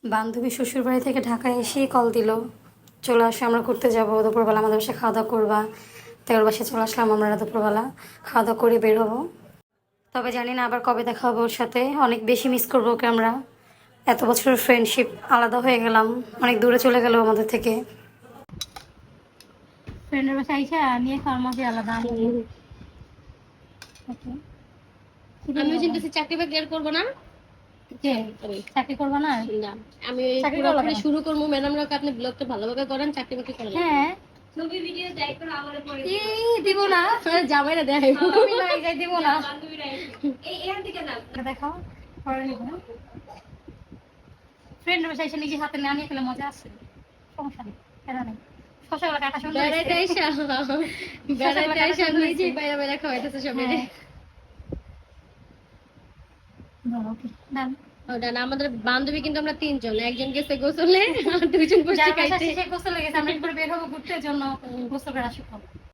বান্ধবী শ্বশুরবাড়ি থেকে ঢাকায় এসেই কল দিল, চলে আসে আমরা ঘুরতে যাবো, দুপুরবেলা আমাদের বাসায় খাওয়া দাওয়া করবা। তাই ওর বাসায় চলে আসলাম, আমরা দুপুরবেলা খাওয়া দাওয়া করে বের হবো। তবে জানি না আবার কবে দেখা হবে ওর সাথে, অনেক বেশি মিস করবো ওকে আমরা। এত বছরের ফ্রেন্ডশিপ, আলাদা হয়ে গেলাম, অনেক দূরে চলে গেল আমাদের থেকে। ফ্রেন্ডের বাসায় আইসা নিয়ে খাওয়ার মজা আলাদা। আমিও চিন্তাছি চাকরি বাকরি আর করবো না। যে চাকরি করবা না? না, আমি চাকরি পুরোপুরি করবো। শুরু করবো। ম্যাডামরা আপনি ব্লগটা ভালোভাবে করেন, চাকরি বাকরি করেন। হ্যাঁ, ছবি ভিডিও যাই করে আমারে পরে দিব না, জামাইরা দেয়। আমি নাই যাই দিব না। বান্ধবীরা এই এর দিকে না দেখাও, পরে নিব না। ফ্রেন্ডের বাসায় এসে নিজে হাতে না নিয়ে খেলে মজা আছে, সমস্যা নেই, কেন নেই। শশাগুলো কাটা সুন্দর বেড়াইতে হয়েছে। আইসা বেড়াইতে আইসা নিজে বাইরে বাইরে খাওয়াইতেছে সবাই। হ্যাঁ। বলো, okay, done। ওটা না, আমাদের বান্ধবী কিন্তু আমরা তিনজন, একজন গেছে গোসলে আর দুইজন বসে যার বাসায় খাইতে। শেষে গোসল লেগেছে, আমরা একবার বের হবো ঘুরতে জন্য, গোসল করে আসি।